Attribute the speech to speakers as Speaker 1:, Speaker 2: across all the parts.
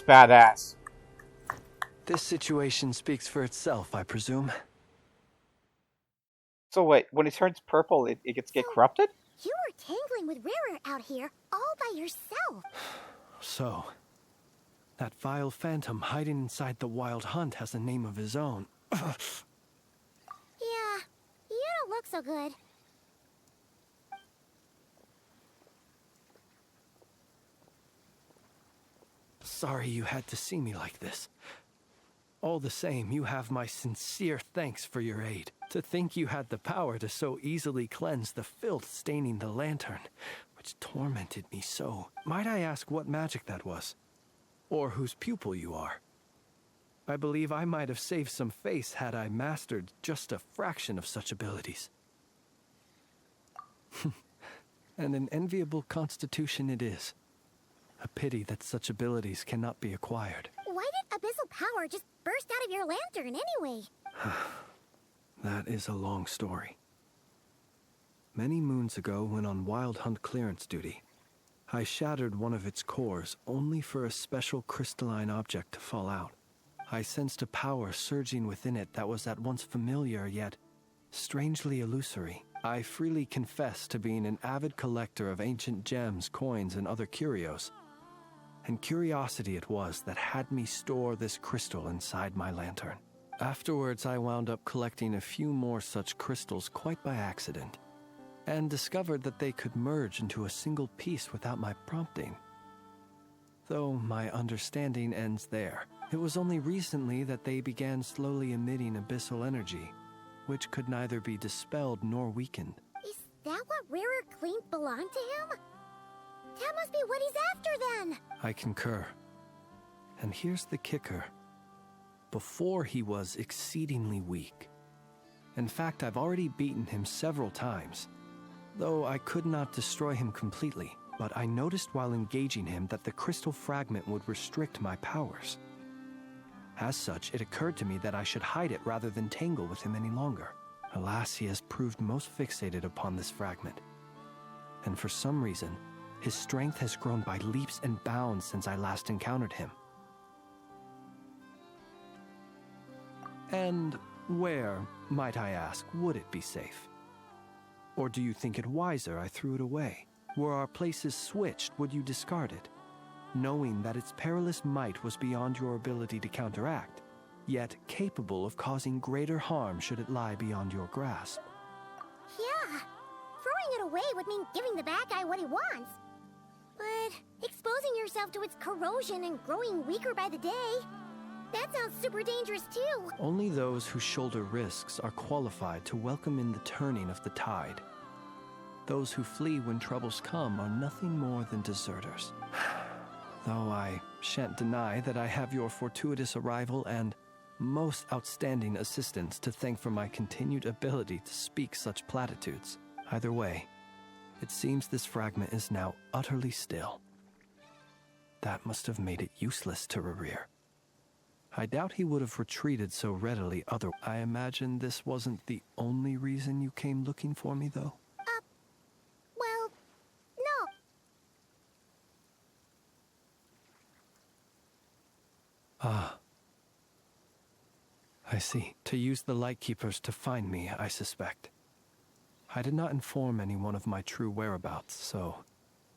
Speaker 1: That's badass.
Speaker 2: This situation speaks for itself, I presume.
Speaker 1: So wait, when it turns purple, it get corrupted?
Speaker 3: You were tangling with Rara out here all by yourself.
Speaker 2: So, that vile phantom hiding inside the Wild Hunt has a name of his own.
Speaker 3: Yeah, you don't look so good.
Speaker 2: Sorry you had to see me like this. All the same, you have my sincere thanks for your aid. To think you had the power to so easily cleanse the filth staining the lantern, which tormented me so. Might I ask what magic that was? Or whose pupil you are? I believe I might have saved some face had I mastered just a fraction of such abilities. And an enviable constitution it is. A pity that such abilities cannot be acquired.
Speaker 3: Why did abyssal power just burst out of your lantern anyway?
Speaker 2: That is a long story. Many moons ago, when on Wild Hunt clearance duty, I shattered one of its cores only for a special crystalline object to fall out. I sensed a power surging within it that was at once familiar yet strangely illusory. I freely confess to being an avid collector of ancient gems, coins, and other curios. And curiosity it was that had me store this crystal inside my lantern. Afterwards, I wound up collecting a few more such crystals quite by accident, and discovered that they could merge into a single piece without my prompting. Though my understanding ends there. It was only recently that they began slowly emitting abyssal energy, which could neither be dispelled nor weakened.
Speaker 3: Is that what Rara claimed belonged to him? That must be what he's after then!
Speaker 2: I concur. And here's the kicker. Before he was exceedingly weak. In fact, I've already beaten him several times, though I could not destroy him completely. But I noticed while engaging him that the crystal fragment would restrict my powers. As such, it occurred to me that I should hide it rather than tangle with him any longer. Alas, he has proved most fixated upon this fragment. And for some reason, his strength has grown by leaps and bounds since I last encountered him. And where, might I ask, would it be safe? Or do you think it wiser I threw it away? Were our places switched, would you discard it, knowing that its perilous might was beyond your ability to counteract, yet capable of causing greater harm should it lie beyond your grasp?
Speaker 3: Yeah, throwing it away would mean giving the bad guy what he wants. But exposing yourself to its corrosion and growing weaker by the day, that sounds super dangerous too.
Speaker 2: Only those who shoulder risks are qualified to welcome in the turning of the tide. Those who flee when troubles come are nothing more than deserters. Though I shan't deny that I have your fortuitous arrival and most outstanding assistance to thank for my continued ability to speak such platitudes. Either way, it seems this fragment is now utterly still. That must have made it useless to Rerir. I doubt he would have retreated so readily otherwise. I imagine this wasn't the only reason you came looking for me, though?
Speaker 3: Well, no.
Speaker 2: Ah. I see. To use the Lightkeepers to find me, I suspect. I did not inform anyone of my true whereabouts, so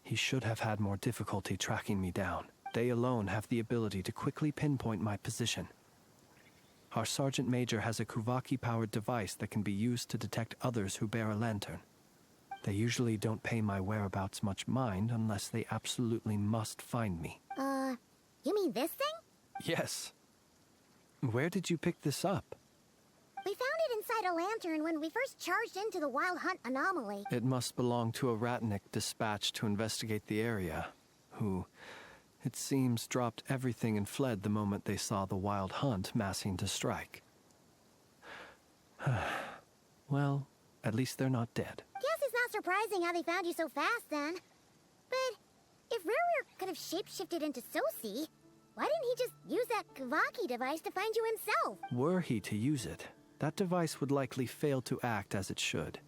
Speaker 2: he should have had more difficulty tracking me down. They alone have the ability to quickly pinpoint my position. Our Sergeant Major has a Kuvaki-powered device that can be used to detect others who bear a lantern. They usually don't pay my whereabouts much mind unless they absolutely must find me.
Speaker 3: You mean this thing?
Speaker 2: Yes. Where did you pick this up?
Speaker 3: We found it inside a lantern when we first charged into the Wild Hunt anomaly.
Speaker 2: It must belong to a Ratnik dispatched to investigate the area, who, it seems, dropped everything and fled the moment they saw the Wild Hunt massing to strike. Well, at least they're not dead.
Speaker 3: Guess it's not surprising how they found you so fast then. But if Rara could have shapeshifted into Sosi, why didn't he just use that Kavaki device to find you himself?
Speaker 2: Were he to use it, that device would likely fail to act as it should,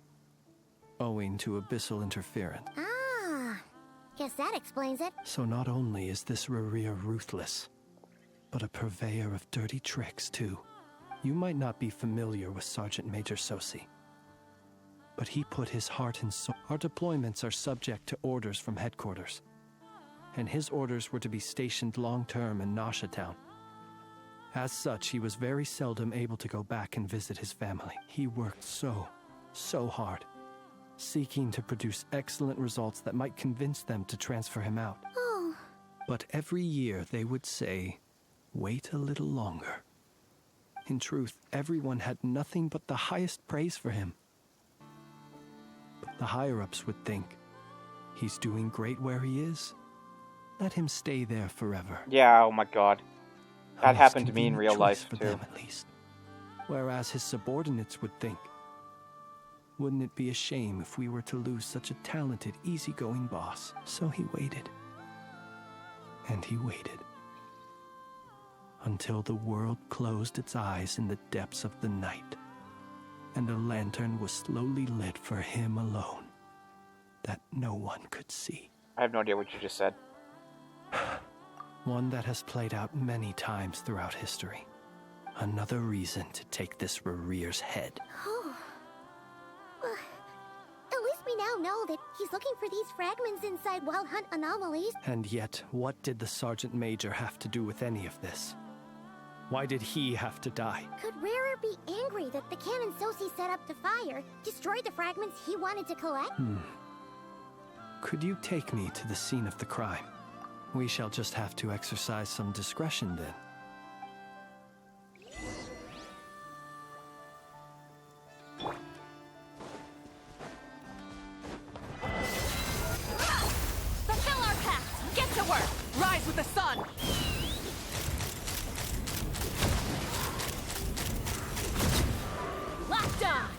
Speaker 2: owing to abyssal interference.
Speaker 3: Ah, guess that explains it.
Speaker 2: So not only is this Rerir ruthless, but a purveyor of dirty tricks, too. You might not be familiar with Sergeant Major Sosi, but he put his heart and soul. Our deployments are subject to orders from headquarters, and his orders were to be stationed long-term in Nasha Town. As such, he was very seldom able to go back and visit his family. He worked so hard, seeking to produce excellent results that might convince them to transfer him out.
Speaker 3: Oh.
Speaker 2: But every year they would say, wait a little longer. In truth, everyone had nothing but the highest praise for him. But the higher-ups would think, he's doing great where he is. Let him stay there forever.
Speaker 1: Yeah, oh my god. That happened to me in real life,
Speaker 2: for
Speaker 1: too.
Speaker 2: them, at least. Whereas his subordinates would think, wouldn't it be a shame if we were to lose such a talented, easygoing boss? So he waited. And he waited. Until the world closed its eyes in the depths of the night, and a lantern was slowly lit for him alone, that no one could see.
Speaker 1: I have no idea what you just said.
Speaker 2: One that has played out many times throughout history. Another reason to take this Rerere's head.
Speaker 3: Oh. At least we now know that he's looking for these fragments inside Wild Hunt anomalies.
Speaker 2: And yet, what did the Sergeant Major have to do with any of this? Why did he have to die?
Speaker 3: Could Rarer be angry that the cannon Sosi set up to fire destroyed the fragments he wanted to collect?
Speaker 2: Could you take me to the scene of the crime? We shall just have to exercise some discretion then.
Speaker 4: Fulfill our pact! Get to work! Rise with the sun! Locked on!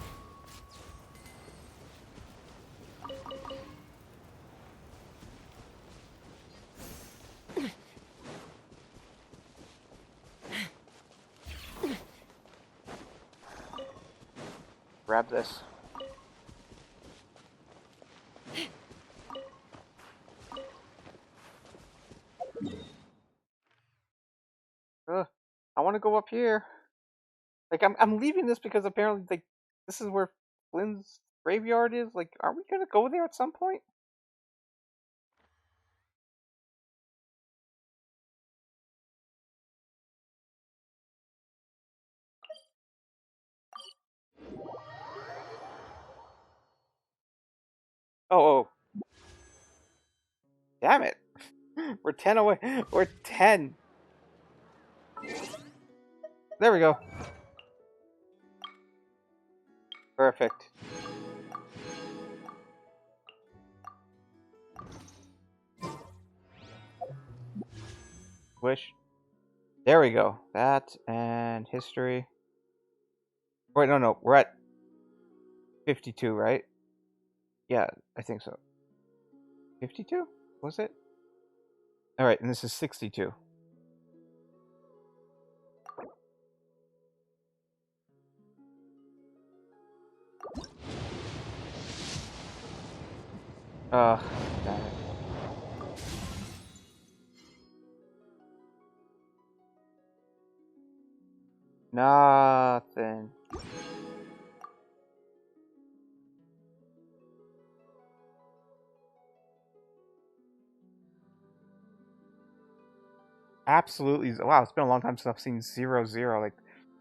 Speaker 1: Grab this. I want to go up here. Like, I'm leaving this because apparently, like, this is where Flynn's graveyard is. Like, aren't we gonna go there at some point? Oh. Damn it. We're 10 away. We're 10. There we go. Perfect. Wish. There we go. That and history. Wait, no. We're at 52, right? Yeah, I think so. 52? Was it? Alright, and this is 62. Damn it. Nothing. Absolutely. Wow, it's been a long time since I've seen 0-0. Like,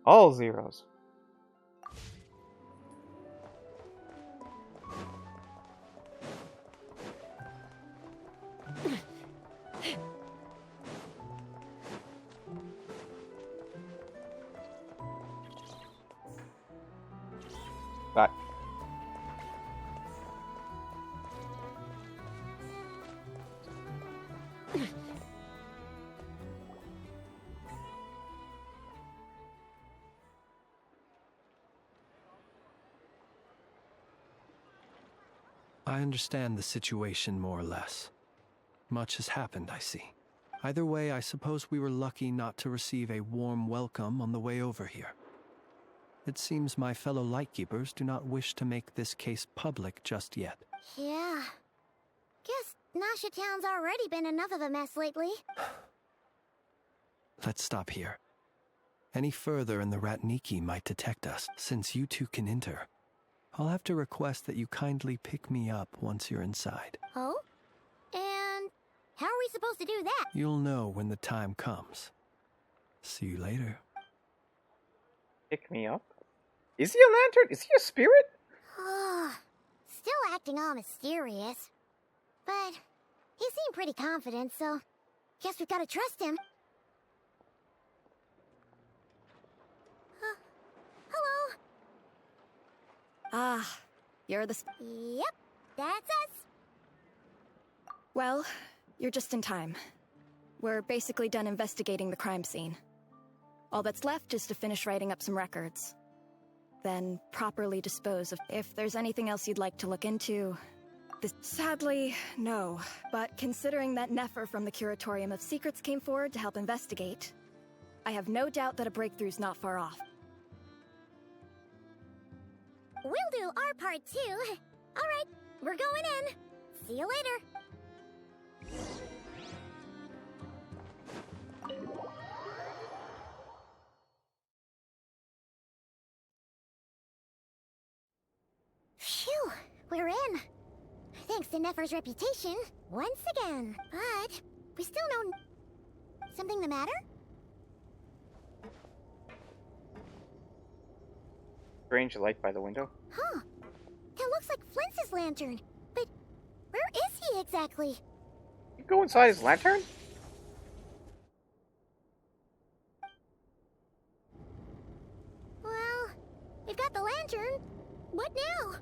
Speaker 1: all zeros. But
Speaker 2: I understand the situation more or less. Much has happened, I see. Either way, I suppose we were lucky not to receive a warm welcome on the way over here. It seems my fellow Lightkeepers do not wish to make this case public just yet.
Speaker 3: Yeah. Guess Nasha Town's already been enough of a mess lately.
Speaker 2: Let's stop here. Any further and the Ratniki might detect us. Since you two can enter, I'll have to request that you kindly pick me up once you're inside.
Speaker 3: Oh? And how are we supposed to do that?
Speaker 2: You'll know when the time comes. See you later.
Speaker 1: Pick me up? Is he a lantern? Is he a spirit?
Speaker 3: Still acting all mysterious. But he seemed pretty confident, so guess we've got to trust him. Hello?
Speaker 5: Ah, you're the...
Speaker 3: Yep, that's us.
Speaker 5: Well, you're just in time. We're basically done investigating the crime scene. All that's left is to finish writing up some records. Then properly dispose of... If there's anything else you'd like to look into... Sadly, no. But considering that Nefer from the Curatorium of Secrets came forward to help investigate, I have no doubt that a breakthrough's not far off.
Speaker 3: We'll do our part too. All right, we're going in. See you later. Phew, we're in. Thanks to Nefer's reputation, once again. But we still know... Something the matter?
Speaker 1: Strange light by the window.
Speaker 3: Huh. That looks like Flintz's lantern. But where is he exactly?
Speaker 1: You go inside his lantern?
Speaker 3: Well, we've got the lantern. What now?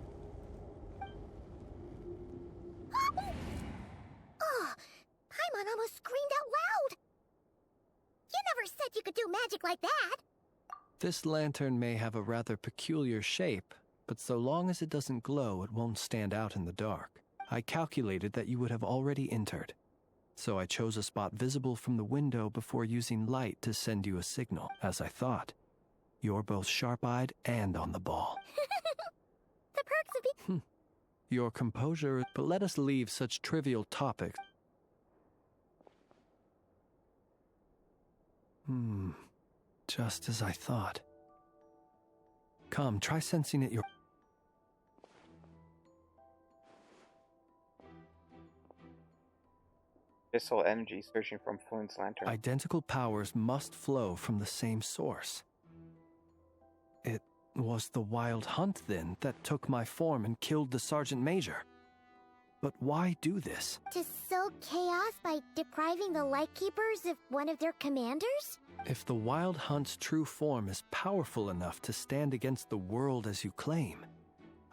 Speaker 3: Oh, Paimon almost screamed out loud. You never said you could do magic like that.
Speaker 2: This lantern may have a rather peculiar shape, but so long as it doesn't glow, it won't stand out in the dark. I calculated that you would have already entered, so I chose a spot visible from the window before using light to send you a signal. As I thought, you're both sharp-eyed and on the ball.
Speaker 3: The perks of being...
Speaker 2: Your composure, but let us leave such trivial topics. Just as I thought. Come, try sensing it your...
Speaker 1: Abyssal energy surging from Flint's lantern.
Speaker 2: Identical powers must flow from the same source. It was the Wild Hunt, then, that took my form and killed the Sergeant Major. But why do this?
Speaker 3: To sow chaos by depriving the Lightkeepers of one of their commanders?
Speaker 2: If the Wild Hunt's true form is powerful enough to stand against the world as you claim,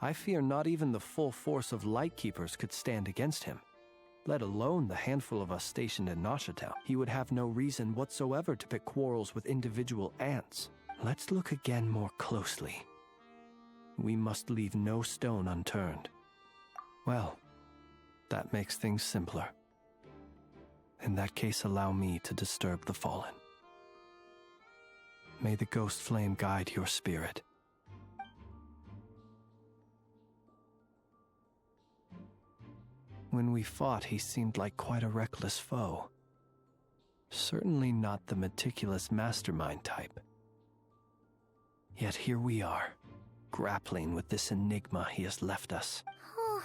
Speaker 2: I fear not even the full force of Lightkeepers could stand against him, let alone the handful of us stationed in Nashatown. He would have no reason whatsoever to pick quarrels with individual ants. Let's look again more closely. We must leave no stone unturned. Well, that makes things simpler. In that case, allow me to disturb the fallen. May the ghost flame guide your spirit. When we fought, he seemed like quite a reckless foe. Certainly not the meticulous mastermind type. Yet here we are, grappling with this enigma he has left us.
Speaker 3: Oh,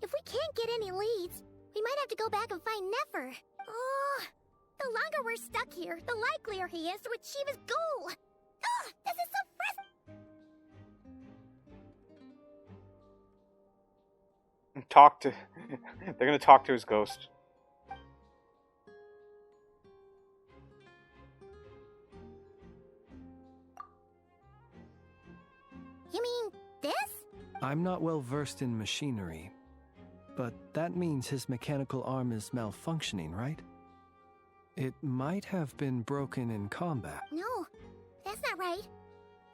Speaker 3: if we can't get any leads, we might have to go back and find Nefer. Oh, the longer we're stuck here, the likelier he is to achieve his goal. Oh, this is so
Speaker 1: frustrating. They're gonna talk to his ghost.
Speaker 3: You mean this?
Speaker 2: I'm not well versed in machinery, but that means his mechanical arm is malfunctioning, right? It might have been broken in combat.
Speaker 3: No, that's not right.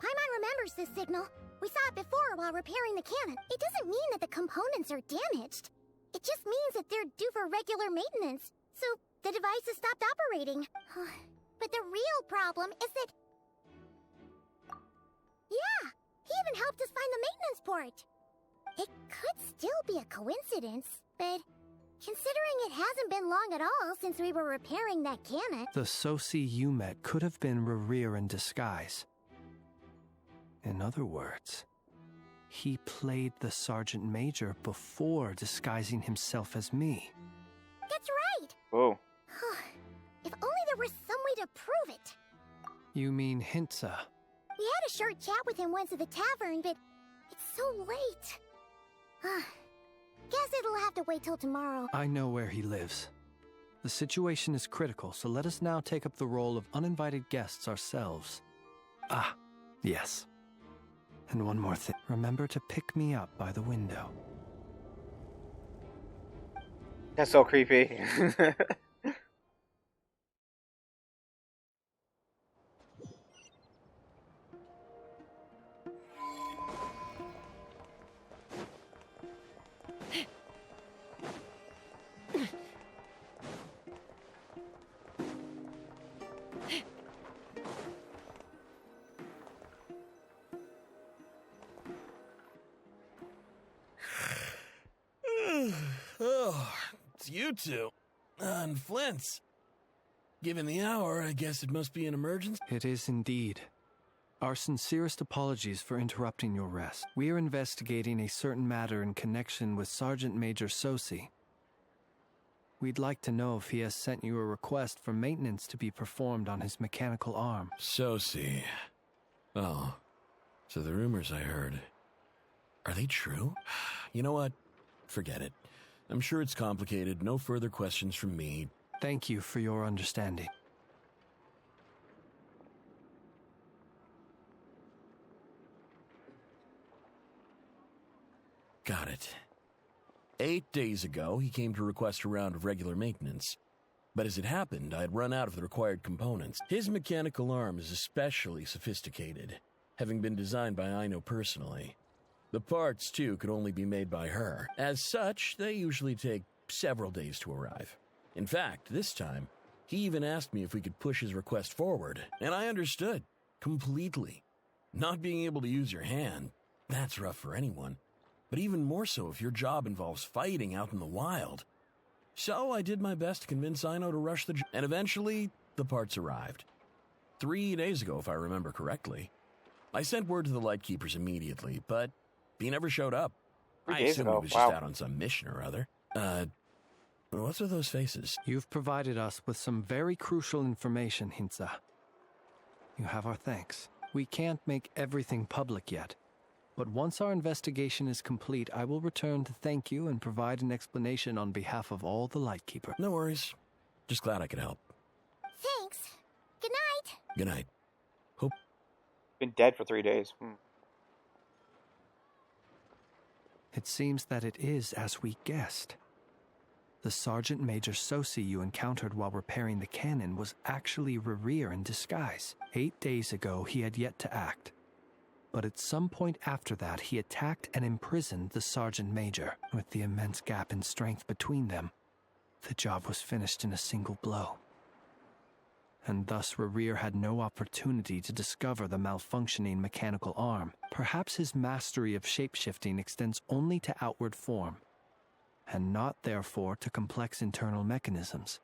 Speaker 3: Paimon remembers this signal. We saw it before while repairing the cannon. It doesn't mean that the components are damaged. It just means that they're due for regular maintenance, so the device has stopped operating. But the real problem is that... Yeah, he even helped us find the maintenance port. It could still be a coincidence, but Considering it hasn't been long at all since we were repairing that cannon.
Speaker 2: The Sosi you met could have been Rerir in disguise. In other words, he played the Sergeant Major before disguising himself as me.
Speaker 3: That's right!
Speaker 1: Oh.
Speaker 3: If only there was some way to prove it.
Speaker 2: You mean Hintsa?
Speaker 3: We had a short chat with him once at the tavern, but it's so late. Guess it'll have to wait till tomorrow.
Speaker 2: I know where he lives. The situation is critical, so let us now take up the role of uninvited guests ourselves. Ah, yes. And one more thing. Remember to pick me up by the window.
Speaker 1: That's so creepy.
Speaker 6: Oh, it's you two. On Flint's. Given the hour, I guess it must be an emergency.
Speaker 2: It is indeed. Our sincerest apologies for interrupting your rest. We are investigating a certain matter in connection with Sergeant Major Sosi. We'd like to know if he has sent you a request for maintenance to be performed on his mechanical arm.
Speaker 6: Sosi. Oh, so the rumors I heard, are they true? You know what? Forget it. I'm sure it's complicated. No further questions from me.
Speaker 2: Thank you for your understanding.
Speaker 6: Got it. 8 days ago, he came to request a round of regular maintenance. But as it happened, I'd run out of the required components. His mechanical arm is especially sophisticated, having been designed by Aino personally. The parts, too, could only be made by her. As such, they usually take several days to arrive. In fact, this time, he even asked me if we could push his request forward, and I understood. Completely. Not being able to use your hand, that's rough for anyone. But even more so if your job involves fighting out in the wild. So I did my best to convince Aino to rush the job, and eventually, the parts arrived. 3 days ago, if I remember correctly. I sent word to the Lightkeepers immediately, but he never showed up.
Speaker 1: 3
Speaker 6: I
Speaker 1: days
Speaker 6: assume
Speaker 1: ago,
Speaker 6: he was
Speaker 1: wow.
Speaker 6: just out on some mission or other. What's with those faces?
Speaker 2: You've provided us with some very crucial information, Hintsa. You have our thanks. We can't make everything public yet, but once our investigation is complete, I will return to thank you and provide an explanation on behalf of all the Lightkeeper.
Speaker 6: No worries. Just glad I could help.
Speaker 3: Thanks. Good night.
Speaker 6: Good night. Hope.
Speaker 1: Been dead for 3 days.
Speaker 2: It seems that it is as we guessed. The Sergeant Major Sosi you encountered while repairing the cannon was actually Rerir in disguise. 8 days ago, he had yet to act. But at some point after that, he attacked and imprisoned the Sergeant Major. With the immense gap in strength between them, the job was finished in a single blow. And thus Rerir had no opportunity to discover the malfunctioning mechanical arm. Perhaps his mastery of shapeshifting extends only to outward form, and not therefore to complex internal mechanisms.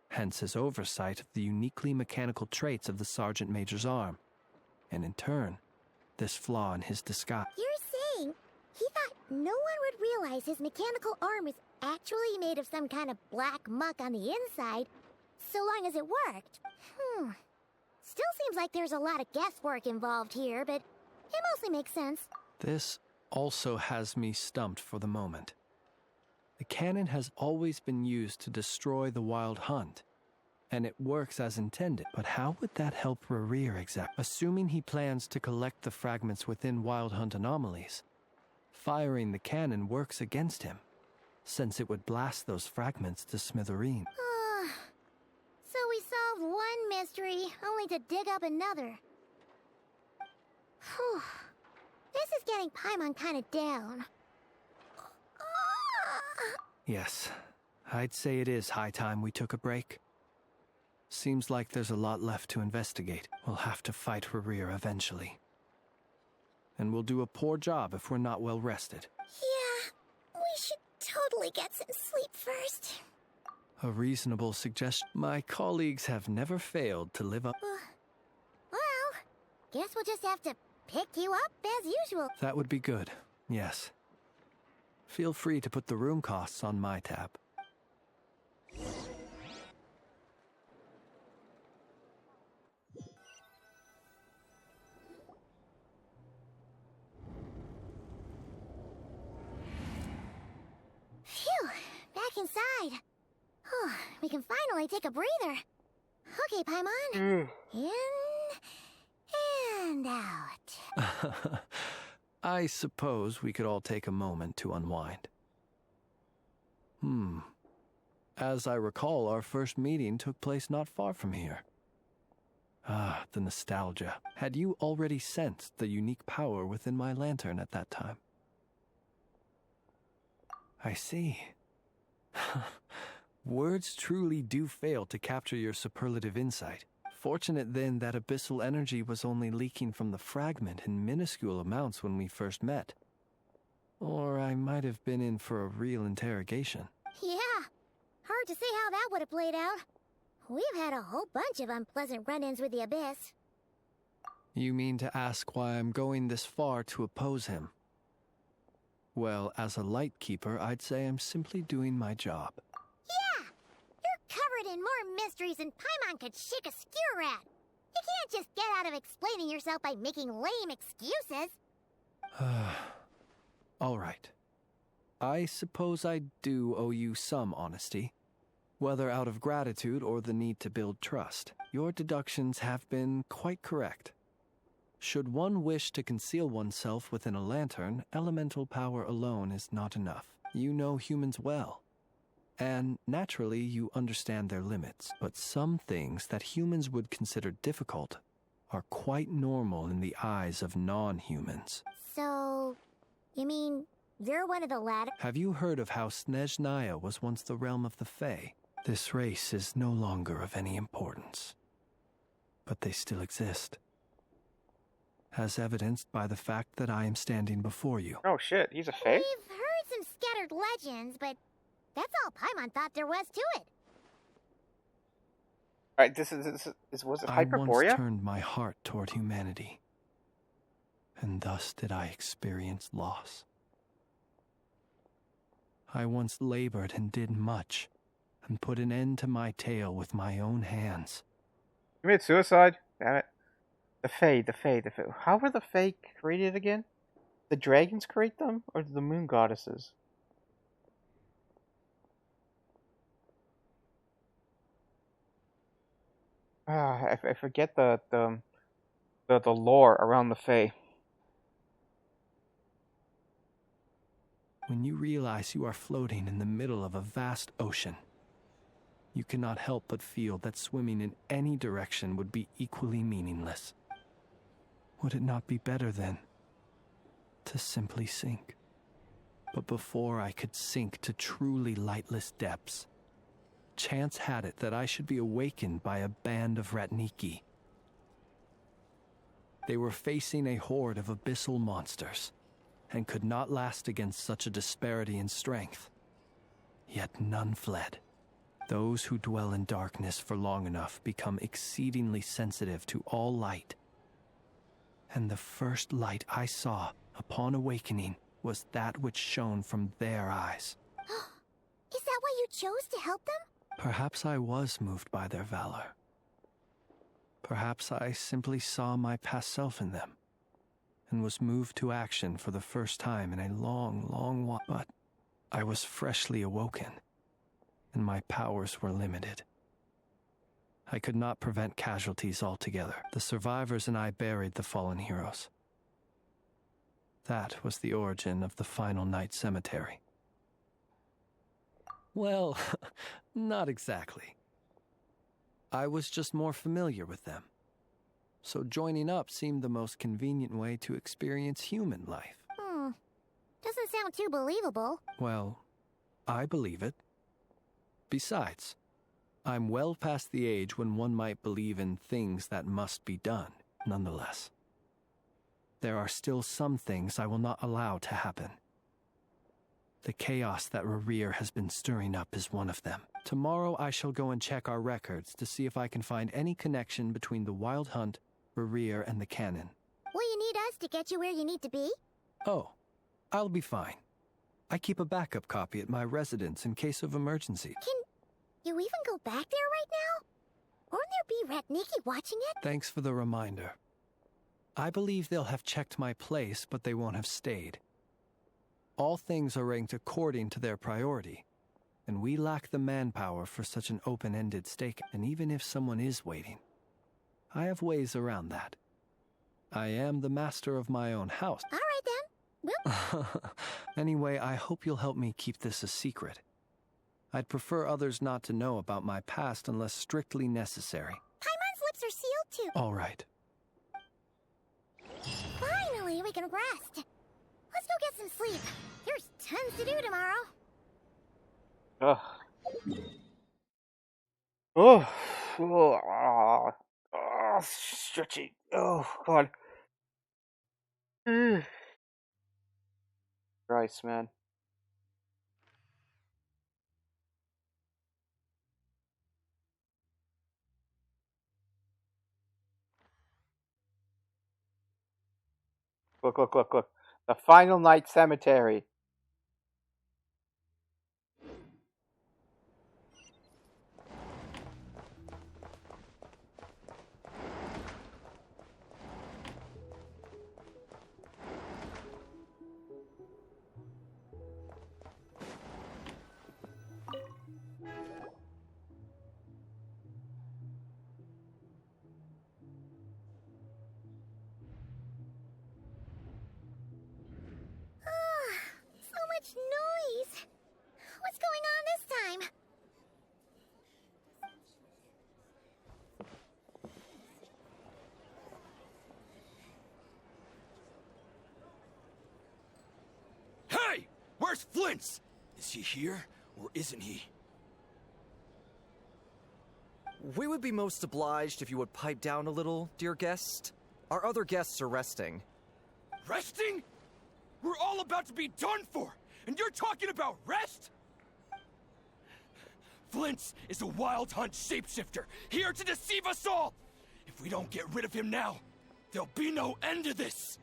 Speaker 2: Hence his oversight of the uniquely mechanical traits of the Sergeant Major's arm, and in turn, this flaw in his disguise.
Speaker 3: You're saying he thought no one would realize his mechanical arm is actually made of some kind of black muck on the inside, so long as it worked. Still seems like there's a lot of guesswork involved here, but it mostly makes sense.
Speaker 2: This also has me stumped for the moment. The cannon has always been used to destroy the Wild Hunt, and it works as intended. But how would that help Rerir exactly? Assuming he plans to collect the fragments within Wild Hunt anomalies, firing the cannon works against him, since it would blast those fragments to smithereens.
Speaker 3: So we solved one mystery, only to dig up another. Whew. This is getting Paimon kinda down.
Speaker 2: Yes, I'd say it is high time we took a break. Seems like there's a lot left to investigate. We'll have to fight Rerir eventually. And we'll do a poor job if we're not well rested.
Speaker 3: Yeah, we should totally get some sleep first.
Speaker 2: A reasonable suggestion. My colleagues have never failed to live up.
Speaker 3: Well, guess we'll just have to pick you up as usual.
Speaker 2: That would be good, yes. Feel free to put the room costs on my tab.
Speaker 3: Phew, back inside. Oh, we can finally take a breather. Okay, Paimon. In and out.
Speaker 2: I suppose we could all take a moment to unwind. As I recall, our first meeting took place not far from here. Ah, the nostalgia. Had you already sensed the unique power within my lantern at that time? I see. Words truly do fail to capture your superlative insight. Fortunate then that abyssal energy was only leaking from the fragment in minuscule amounts when we first met. Or I might have been in for a real interrogation.
Speaker 3: Yeah, hard to say how that would have played out. We've had a whole bunch of unpleasant run-ins with the Abyss.
Speaker 2: You mean to ask why I'm going this far to oppose him? Well, as a light keeper, I'd say I'm simply doing my job.
Speaker 3: Yeah! You're covered in more mysteries than Paimon could shake a skewer at. You can't just get out of explaining yourself by making lame excuses.
Speaker 2: All right. I suppose I do owe you some honesty. Whether out of gratitude or the need to build trust, your deductions have been quite correct. Should one wish to conceal oneself within a lantern, elemental power alone is not enough. You know humans well. And naturally, you understand their limits. But some things that humans would consider difficult are quite normal in the eyes of non-humans.
Speaker 3: So, you mean you're one of the latter?
Speaker 2: Have you heard of how Snezhnaya was once the realm of the Fae? This race is no longer of any importance. But they still exist. As evidenced by the fact that I am standing before you.
Speaker 1: Oh shit, he's a
Speaker 3: We've
Speaker 1: fake?
Speaker 3: heard some scattered legends, but that's all Paimon thought there was to it.
Speaker 1: Alright, was it
Speaker 2: I once
Speaker 1: Hyperborea?
Speaker 2: turned my heart toward humanity. And thus did I experience loss. I once labored and did much, and put an end to my tale with my own hands.
Speaker 1: You made suicide? Damn it. The Fae. How were the Fae created again? The dragons create them? Or the moon goddesses? I forget the lore around the Fae.
Speaker 2: When you realize you are floating in the middle of a vast ocean, you cannot help but feel that swimming in any direction would be equally meaningless. Would it not be better, then, to simply sink? But before I could sink to truly lightless depths, chance had it that I should be awakened by a band of Ratniki. They were facing a horde of abyssal monsters, and could not last against such a disparity in strength. Yet none fled. Those who dwell in darkness for long enough become exceedingly sensitive to all light. And the first light I saw upon awakening was that which shone from their eyes.
Speaker 3: Is that why you chose to help them?
Speaker 2: Perhaps I was moved by their valor. Perhaps I simply saw my past self in them, and was moved to action for the first time in a long, long while. But I was freshly awoken, and my powers were limited. I could not prevent casualties altogether. The survivors and I buried the fallen heroes. That was the origin of the Final Night Cemetery. Well, not exactly. I was just more familiar with them. So joining up seemed the most convenient way to experience human life.
Speaker 3: Doesn't sound too believable.
Speaker 2: Well, I believe it. Besides, I'm well past the age when one might believe in things that must be done, nonetheless. There are still some things I will not allow to happen. The chaos that Rerir has been stirring up is one of them. Tomorrow I shall go and check our records to see if I can find any connection between the Wild Hunt, Rerir, and the Cannon.
Speaker 3: Will you need us to get you where you need to be?
Speaker 2: Oh, I'll be fine. I keep a backup copy at my residence in case of emergency.
Speaker 3: Can you even go back there right now? Won't there be Ratniki watching it?
Speaker 2: Thanks for the reminder. I believe they'll have checked my place, but they won't have stayed. All things are ranked according to their priority, and we lack the manpower for such an open-ended stake. And even if someone is waiting, I have ways around that. I am the master of my own house.
Speaker 3: All right then. Well,
Speaker 2: Anyway, I hope you'll help me keep this a secret. I'd prefer others not to know about my past unless strictly necessary.
Speaker 3: Paimon's lips are sealed too.
Speaker 2: All right.
Speaker 3: Finally, we can rest. Let's go get some sleep. There's tons to do tomorrow.
Speaker 1: Ugh. Oh. Oh. Oh. Stretchy. Oh, God. Christ, man. Look, look, look, look. The Final Night Cemetery.
Speaker 3: So much noise. What's going on this time?
Speaker 7: Hey! Where's Flint's? Is he here, or isn't he?
Speaker 8: We would be most obliged if you would pipe down a little, dear guest. Our other guests are resting.
Speaker 7: Resting? We're all about to be done for, and you're talking about rest? Flint's is a Wild Hunt shapeshifter, here to deceive us all! If we don't get rid of him now, there'll be no end to this!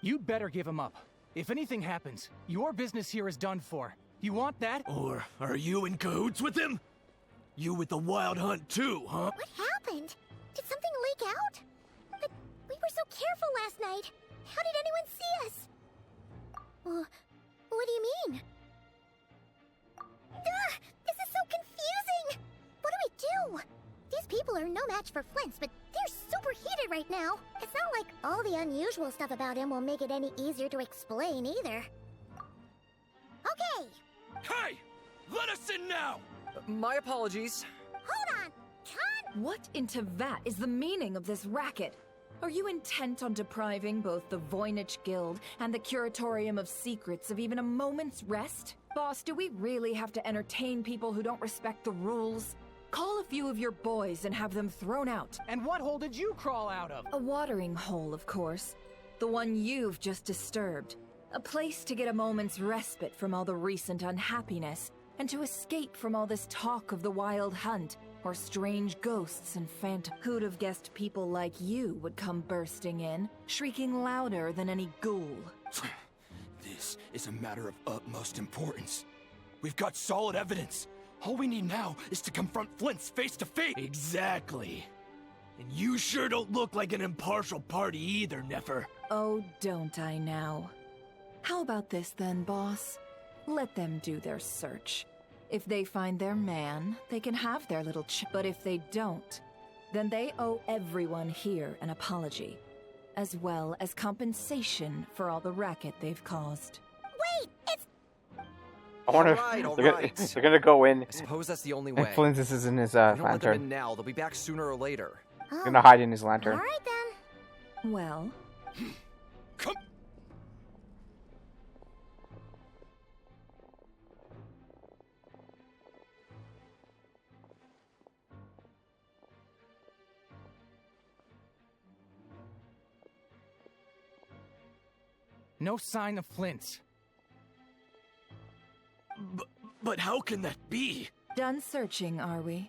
Speaker 9: You'd better give him up. If anything happens, your business here is done for. You want that?
Speaker 7: Or are you in cahoots with him? You with the Wild Hunt too, huh?
Speaker 3: What happened? Did something leak out? But we were so careful last night. How did anyone see us? What do you mean? This is so confusing! What do we do? These people are no match for Flint's, but they're super heated right now. It's not like all the unusual stuff about him will make it any easier to explain either. Okay,
Speaker 7: Hey! Let us in now!
Speaker 8: My apologies.
Speaker 3: hold on. Cut!
Speaker 4: What in Tevat is the meaning of this racket? Are you intent on depriving both the Voynich Guild and the Curatorium of Secrets of even a moment's rest? Boss, do we really have to entertain people who don't respect the rules? Call a few of your boys and have them thrown out.
Speaker 9: And what hole did you crawl out of?
Speaker 4: A watering hole, of course. The one you've just disturbed. A place to get a moment's respite from all the recent unhappiness, and to escape from all this talk of the Wild Hunt, or strange ghosts and phantoms. Who'd have guessed people like you would come bursting in, shrieking louder than any ghoul?
Speaker 7: This is a matter of utmost importance. We've got solid evidence. All we need now is to confront Flint's face to face. Exactly. And you sure don't look like an impartial party either, Nefer.
Speaker 4: Oh, don't I now? How about this then, boss? Let them do their search. If they find their man, they can have their little but if they don't, then they owe everyone here an apology, as well as compensation for all the racket they've caused.
Speaker 3: Wait, it's...
Speaker 1: I wonder
Speaker 8: All
Speaker 1: they're,
Speaker 8: right.
Speaker 1: they're gonna go in.
Speaker 8: I suppose that's the only
Speaker 1: And
Speaker 8: way.
Speaker 1: Flint is in his
Speaker 8: If we don't let them
Speaker 1: lantern.
Speaker 8: in now, they'll be back sooner or later.
Speaker 3: Oh,
Speaker 1: Gonna hide in his lantern.
Speaker 3: all right then.
Speaker 4: Well,
Speaker 7: Come.
Speaker 9: No sign of Flint's.
Speaker 7: But how can that be?
Speaker 4: Done searching, are we?